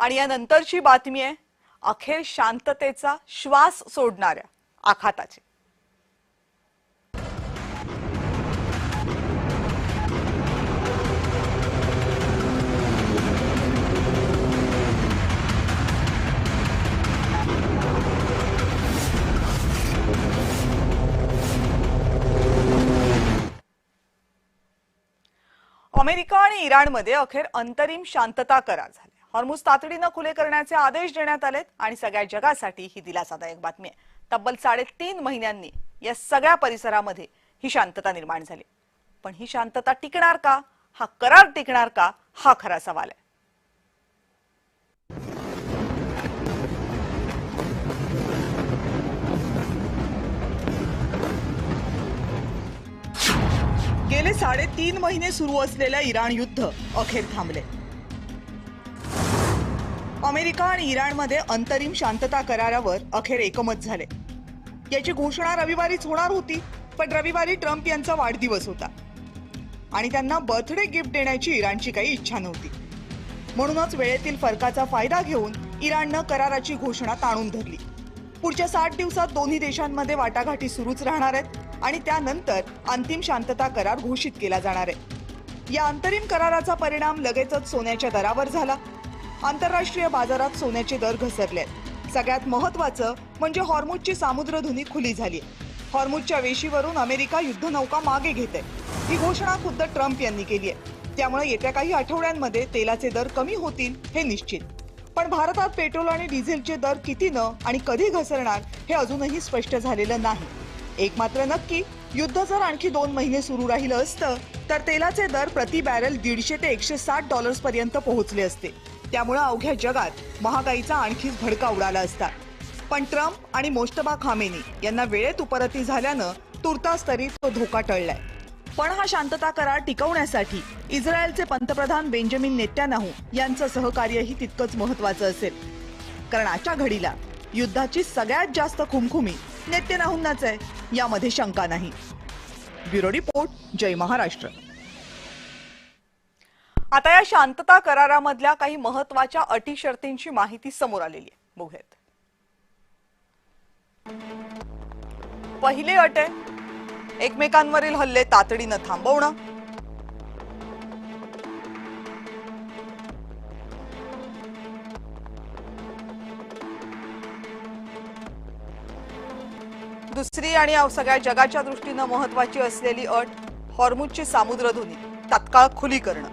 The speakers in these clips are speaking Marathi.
आणि या नंतरची बातमी आहे अखेर शांततेचा श्वास सोडणाऱ्या आखाताची। अमेरिका आणि इराणमध्ये अखेर अंतरिम शांतता करार झाले। हॉर्मुझ तातडीने खुले करण्याचे आदेश देण्यात आलेत आणि सगळ्या जगासाठी ही दिलासादायक बातमी आहे। तब्बल 3.5 महिन्यांनी या सगळ्या परिसरामध्ये ही शांतता निर्माण झाली। पण ही शांतता टिकणार का, हा करार टिकणार का, हा खरा सवाल आहे। गेले 3.5 महिने सुरू असलेल्या इराण युद्ध अखेर थांबले। अमेरिका आणि इराणमध्ये अंतरिम शांतता करारावर अखेर एकमत झाले। याची घोषणा रविवारीच होणार होती, पण रविवारी ट्रम्प यांचा वाढदिवस होता आणि त्यांना बर्थडे गिफ्ट देण्याची इराणची काही इच्छा नव्हती। म्हणूनच वेळेतील फरकाचा फायदा घेऊन इराणनं कराराची घोषणा ताणून धरली। पुढच्या 60 दिवसात दोन्ही देशांमध्ये वाटाघाटी सुरूच राहणार आहेत आणि त्यानंतर अंतिम शांतता करार घोषित केला जाणार आहे। या अंतरिम कराराचा परिणाम लगेचच सोन्याच्या दरावर झाला। आंतरराष्ट्रीय बाजारात सोन्याचे दर घसरले आहेत। सगळ्यात महत्त्वाचं म्हणजे हॉर्मुझची सामुद्रधुनी खुली झाली। हॉर्मुझच्या वेशीवरून अमेरिका युद्धनौका मागे घेते। ही घोषणा खुद्द ट्रम्प यांनी केली आहे। त्यामुळे येत्या काही आठवड्यांमध्ये तेलाचे दर कमी होतील हे निश्चित। पण भारतात पेट्रोल आणि डिझेलचे दर कितीनं आणि कधी घसरणार हे अजूनही स्पष्ट झालेलं नाही। एक मात्र नक्की, युद्ध जर आणखी 2 महिने सुरू राहिलं असतं तर तेलाचे दर प्रति बॅरल 150 ते 160 डॉलर्स पर्यंत पोहोचले असते। त्यामुळे अवघ्या जगात महागाईचा आणखीच भडका उडाला असता। पण ट्रम्प आणि मोज्तबा खामेनी यांना वेळेत उपरती झाल्यानं तुर्तास तरी तो धोका टळलाय। पण हा शांतता करार टिकवण्यासाठी इस्रायलचे पंतप्रधान बेंजामिन नेतन्याहू यांचं सहकार्यही तितकंच महत्त्वाचं असेल। कारण आजच्या घडीला युद्धाची सगळ्यात जास्त खुमखुमी नेतन्याहूंनाच आहे, यामध्ये शंका नाही। ब्युरो रिपोर्ट, जय महाराष्ट्र। आता या शांतता करारामधल्या काही महत्त्वाच्या अटी शर्तींची माहिती समोर आलेली आहे, बघूयात। पहिली अट आहे एकमेकांवरील हल्ले तातडीनं थांबवणं। दुसरी आणि सगळ्या जगाच्या दृष्टीनं महत्त्वाची असलेली अट हॉर्मुझची सामुद्रधुनी तात्काळ खुली करणं।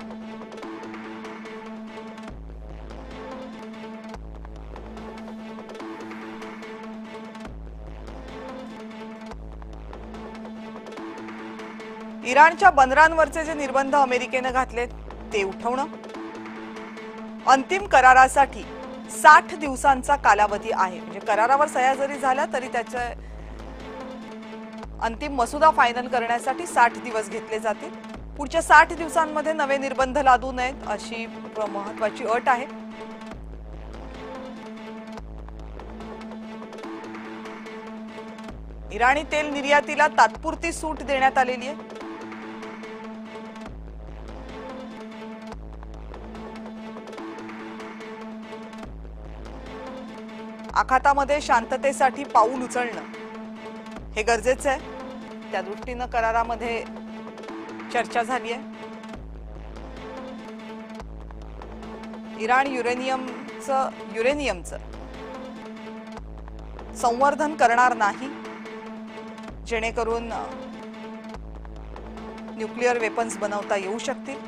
इराणच्या बंदरांवरचे जे निर्बंध अमेरिकेने घातले ते उठवणं। अंतिम करारासाठी 60 दिवसांचा कालावधी आहे। म्हणजे करारावर सह्या जरी झाल्या तरी त्याचे अंतिम मसुदा फायनल करण्यासाठी 60 दिवस घेतले जातील। पुढच्या 60 दिवसांमध्ये नवे निर्बंध लादू नयेत अशी महत्त्वाची अट आहे। इराणी तेल निर्यातीला तात्पुरती सूट देण्यात आलेली आहे। आखातामध्ये शांततेसाठी पाऊल उचलणं हे गरजेचं आहे। त्या दृष्टीनं करारामध्ये चर्चा झाली आहे। इराण युरेनियमचं संवर्धन करणार नाही, जेणेकरून न्यूक्लिअर वेपन्स बनवता येऊ शकतील।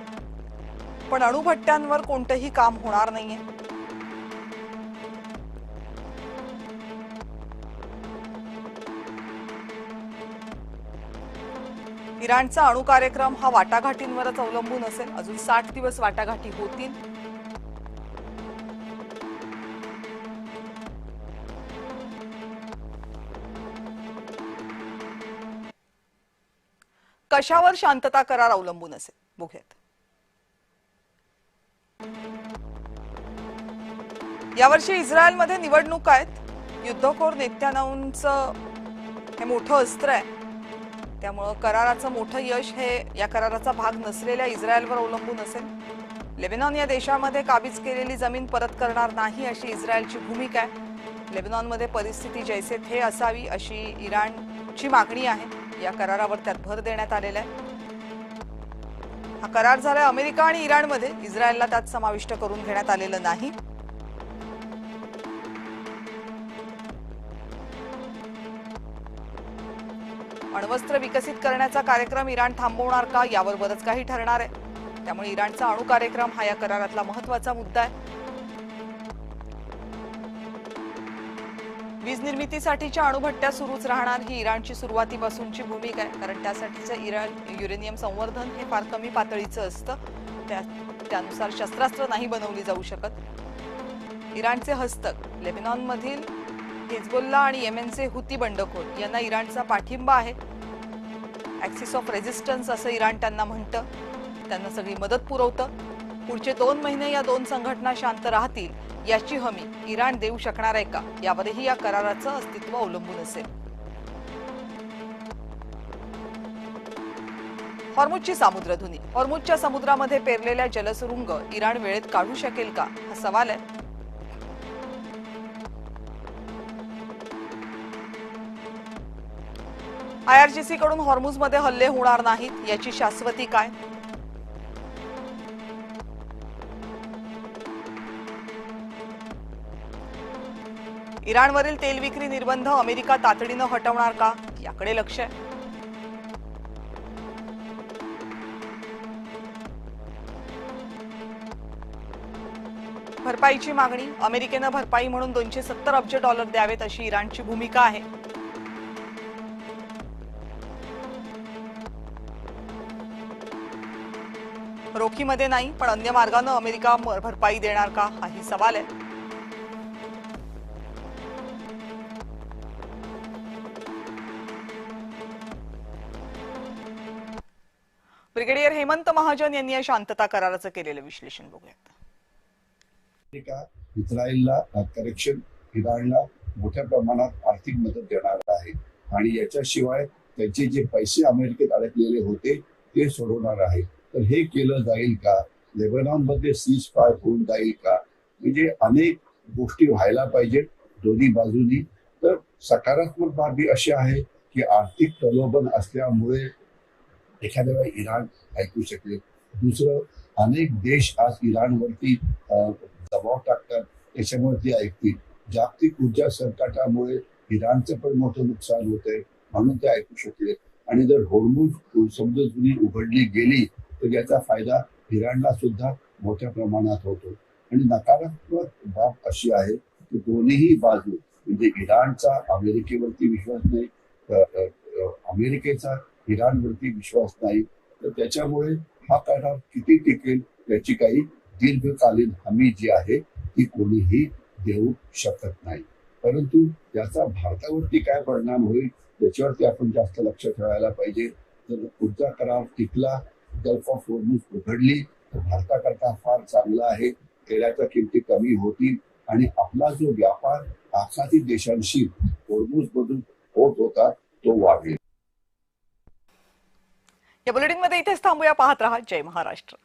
पण अणुभट्ट्यांवर कोणतंही काम होणार नाहीये। इराणचा अणु कार्यक्रम हा वाटाघाटींवरच अवलंबून असेल। अजून 60 दिवस वाटाघाटी होतील। कशावर शांतता करार अवलंबून असेल, बघूयात। यावर्षी इस्रायलमध्ये निवडणुका आहेत। युद्धखोर नेतन्याहूंचं हे मोठं अस्त्र आहे। त्यामुळे कराराचं मोठं यश हे या कराराचा भाग नसलेल्या इस्रायलवर अवलंबून असेल। लेबनॉन या देशामध्ये काबीज केलेली जमीन परत करणार नाही अशी इस्रायलची भूमिका आहे. लेबनॉनमध्ये परिस्थिती जैसे थे असावी अशी इराणची मागणी आहे. या करारावर त्यात भर देण्यात आलेला आहे. हा करार झाला अमेरिका आणि इराणमध्ये, इस्रायलला त्यात समाविष्ट करून घेण्यात आलेलं नाही. अण्वस्त्र विकसित करण्याचा कार्यक्रम इराण थांबवणार का यावर बरंच काही ठरणार आहे. त्यामुळे इराणचा अणु कार्यक्रम हा या करारातला महत्त्वाचा मुद्दा आहे. वीज निर्मितीसाठीच्या अणुभट्ट्या सुरूच राहणार ही इराणची सुरुवातीपासूनची भूमिका आहे. कारण त्यासाठीचं इराण युरेनियम संवर्धन हे फार कमी पातळीचं असतं. त्यानुसार शस्त्रास्त्र नाही बनवली जाऊ शकत. इराणचे हस्तक लेबनॉनमधील हिजबुल्ला आणि येमेनचे हुती बंडखोर यांना इराणचा पाठिंबा आहे. ऍक्सिस ऑफ रेझिस्टन्स असं इराण त्यांना म्हणतं. त्यांना सगळी मदत पुरवतं. पुढचे 2 महिने या 2 संघटना शांत राहतील याची हमी इराण देऊ शकणार आहे का यावरही या कराराचं अस्तित्व अवलंबून असेल. हॉर्मुझची सामुद्रधुनी. हॉर्मुझच्या समुद्रामध्ये पेरलेल्या जलसुरुंग इराण वेळेत काढू शकेल का हा सवाल आहे. IRGC कडून हॉर्मुझमध्ये हल्ले होणार नाहीत याची शाश्वती काय. इराणवरील तेल विक्री निर्बंध अमेरिका तातडीनं हटवणार का याकडे लक्ष आहे. भरपाईची मागणी. अमेरिकेनं भरपाई म्हणून $270 अब्ज द्यावेत अशी इराणची भूमिका आहे. रोखीमध्ये नाही पण अन्य मार्गानं अमेरिका भरपाई देणार का हाही सवाल आहे. ब्रिगेडियर हेमंत महाजन यांनी या शांतता कराराचं केलेलं विश्लेषण बघूयात. इस्रायलला करेक्शन इराणला मोठ्या प्रमाणात आर्थिक मदत देणार आहे आणि याच्याशिवाय त्याचे जे पैसे अमेरिकेत अडकलेले होते ते सोडवणार आहे. तर हे केलं जाईल का. लेबनॉनमध्ये सीज फायर होऊन जाईल का. म्हणजे अनेक गोष्टी व्हायला पाहिजेत दोन्ही बाजूनी. तर सकारात्मक बाबी अशी आहे की आर्थिक प्रलोभन असल्यामुळे एखाद्या वेळी इराण ऐकू शकेल. दुसरं, अनेक देश आज इराणवरती दबाव टाकतात त्याच्यामुळे ते ऐकतील. जागतिक ऊर्जा संकटामुळे इराणचं पण मोठं नुकसान होतंय म्हणून ते ऐकू शकले. आणि जर हॉर्मुझ समुद्रधुनी उघडली गेली तर याचा फायदा इराणला सुद्धा मोठ्या प्रमाणात होतो. आणि नकारात्मक बाब अशी आहे की दोन्हीही बाजू म्हणजे इराणचा अमेरिकेवरती विश्वास नाही, अमेरिकेचा इराणवरती विश्वास नाही. तर त्याच्यामुळे हा करार किती टिकेल याची काही दीर्घकालीन हमी जी आहे ती कोणीही देऊ शकत नाही. परंतु याचा भारतावरती काय परिणाम होईल याच्यावरती आपण जास्त लक्ष ठेवायला पाहिजे. जर पुढचा करार टिकला, गल्फ ऑफ हॉर्मुझ उघडली तर भारताकरता फार चांगला आहे. तेलाच्या किमती कमी होतील आणि आपला जो व्यापार आखाती देशांशी हॉर्मुझ मधून होत होता तो वाढेल. या बुलेटिनमध्ये इथेच थांबूया. पाहत रहा जय महाराष्ट्र.